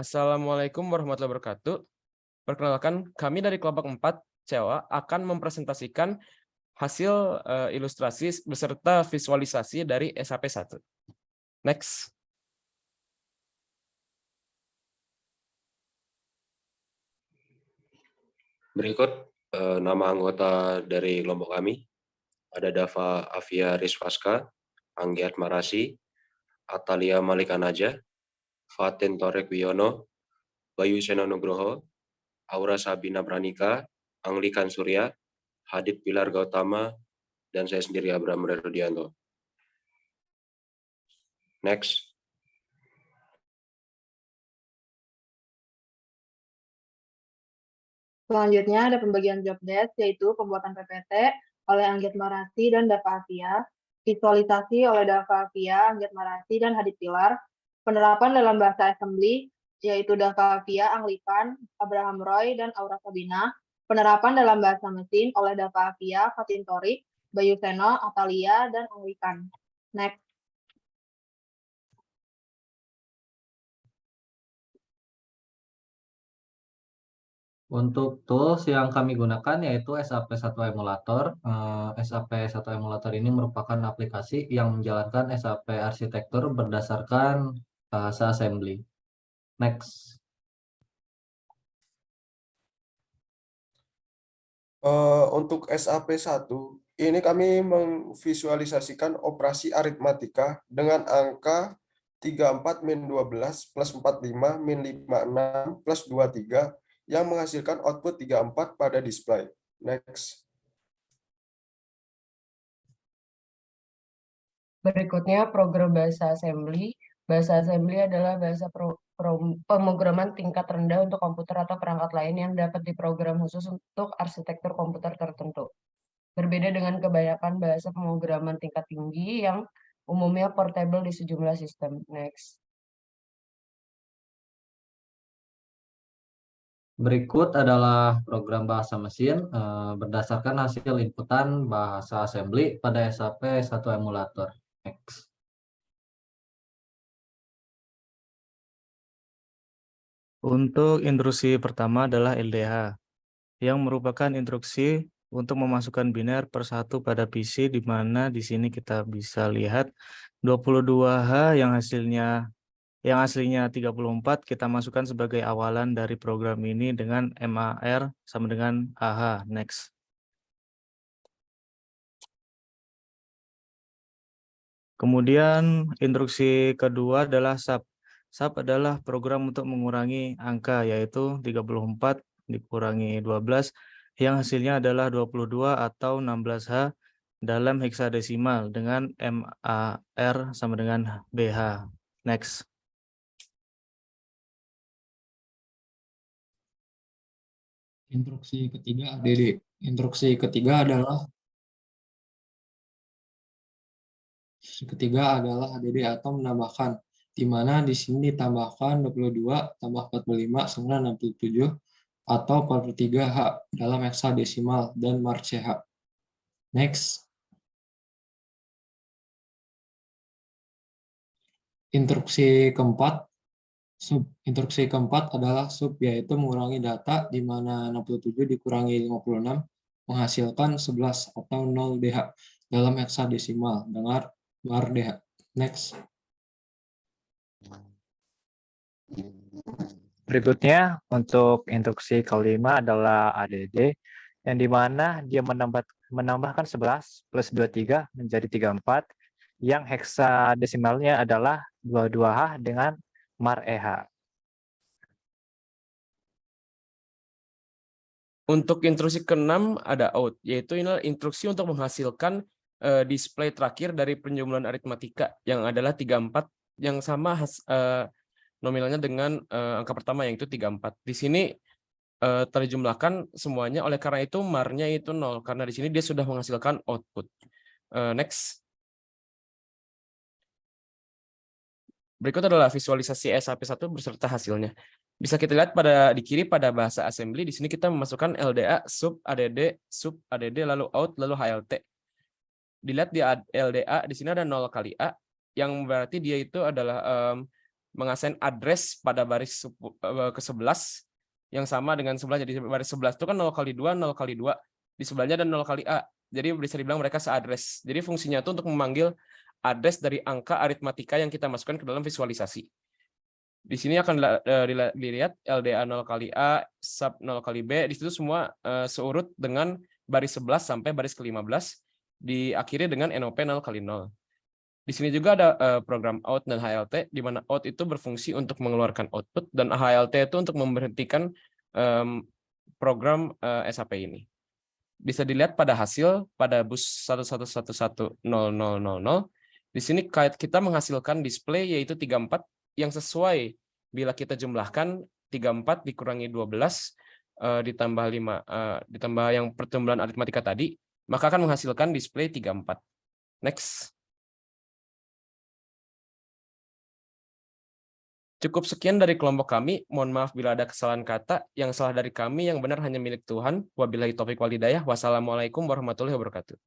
Assalamualaikum warahmatullahi wabarakatuh. Perkenalkan, kami dari kelompok 4 CEWA akan mempresentasikan hasil ilustrasi beserta visualisasi dari SAP 1. Next. Berikut nama anggota dari kelompok kami. Ada Dava Afia Rizvaska, Anggiat Marasi, Atalia Malikanaja, Fatin Torek Wiono, Bayu Seno Nugroho, Aura Sabina Pranika, Anglikan Surya, Hadid Pilar Gautama, dan saya sendiri Abraham Rudianto. Next. Selanjutnya ada pembagian job desk, yaitu pembuatan PPT oleh Anggiat Marasi dan Dava Afia, visualisasi oleh Dava Afia, Anggiat Marasi, dan Hadid Pilar, penerapan dalam bahasa assembly, yaitu Dava Afia, Anglikan, Abraham Roy, dan Aura Sabina, penerapan dalam bahasa mesin oleh Dava Afia, Fatin Torik, Bayu Seno, Atalia, dan Anglikan. Next. Untuk tools yang kami gunakan yaitu SAP1 Emulator. SAP1 Emulator ini merupakan aplikasi yang menjalankan SAP arsitektur berdasarkan bahasa assembly. Next. Untuk SAP1, ini kami memvisualisasikan operasi aritmatika dengan angka 34-12 plus 45-56 plus 23 yang menghasilkan output 34 pada display. Next. Berikutnya program bahasa assembly. Bahasa assembly adalah bahasa pemrograman tingkat rendah untuk komputer atau perangkat lain yang dapat diprogram khusus untuk arsitektur komputer tertentu. Berbeda dengan kebanyakan bahasa pemrograman tingkat tinggi yang umumnya portable di sejumlah sistem. Next. Berikut adalah program bahasa mesin berdasarkan hasil inputan bahasa assembly pada SAP1 Emulator. Next. Untuk instruksi pertama adalah LDH, yang merupakan instruksi untuk memasukkan biner persatu pada PC, di mana di sini kita bisa lihat 22H yang aslinya 34 kita masukkan sebagai awalan dari program ini dengan MAR sama dengan AH. Next. Kemudian instruksi kedua adalah SUB. SUB adalah program untuk mengurangi angka, yaitu 34 dikurangi 12 yang hasilnya adalah 22 atau 16H dalam heksadesimal dengan MAR sama dengan BH. Next. Instruksi ketiga ADD. Instruksi ketiga adalah ADD atau menambahkan, di mana di sini ditambahkan 22 tambah 45 sama 67 atau 43H dalam heksadesimal dan mar CH. Next. Instruksi keempat adalah sub, yaitu mengurangi data, di mana 67 dikurangi 56 menghasilkan 11 atau 0DH dalam heksadesimal dengan mar DH. Next. Berikutnya untuk instruksi kelima adalah ADD, yang dimana dia menambahkan 11 plus 23 menjadi 34, yang heksadesimalnya adalah 22H dengan mar EH. Untuk instruksi ke-6 ada out, yaitu inilah instruksi untuk menghasilkan display terakhir dari penjumlahan aritmatika yang adalah 34 yang sama nominalnya dengan angka pertama yaitu 34. Di sini terjumlahkan semuanya, oleh karena itu marnya itu 0 karena di sini dia sudah menghasilkan output. Next. Berikut adalah visualisasi SAP1 beserta hasilnya. Bisa kita lihat di kiri pada bahasa assembly, di sini kita memasukkan LDA, sub ADD, lalu out, lalu HLT. Dilihat di LDA, di sini ada 0 kali A, yang berarti dia itu adalah mengassign address pada baris ke-11 yang sama dengan sebelahnya. Di baris 11 itu kan 0 kali 2, 0 kali 2. Di sebelahnya ada 0 kali A. Jadi bisa dibilang mereka seaddress. Jadi fungsinya itu untuk memanggil address dari angka aritmatika yang kita masukkan ke dalam visualisasi. Di sini akan dilihat LDA 0 kali A, sub 0 kali B. Di situ semua seurut dengan baris 11 sampai baris ke-15. Diakhiri dengan NOP 0 kali 0. Di sini juga ada program out dan HLT, di mana out itu berfungsi untuk mengeluarkan output, dan HLT itu untuk memberhentikan program SAP ini. Bisa dilihat pada hasil, pada bus 11110000. Di sini kita menghasilkan display yaitu 34 yang sesuai bila kita jumlahkan 34 dikurangi 12 ditambah 5 ditambah yang pertumbuhan aritmatika tadi, maka akan menghasilkan display 34. Next. Cukup sekian dari kelompok kami. Mohon maaf bila ada kesalahan kata. Yang salah dari kami, yang benar hanya milik Tuhan. Wabillahi taufiq wal hidayah. Wassalamualaikum warahmatullahi wabarakatuh.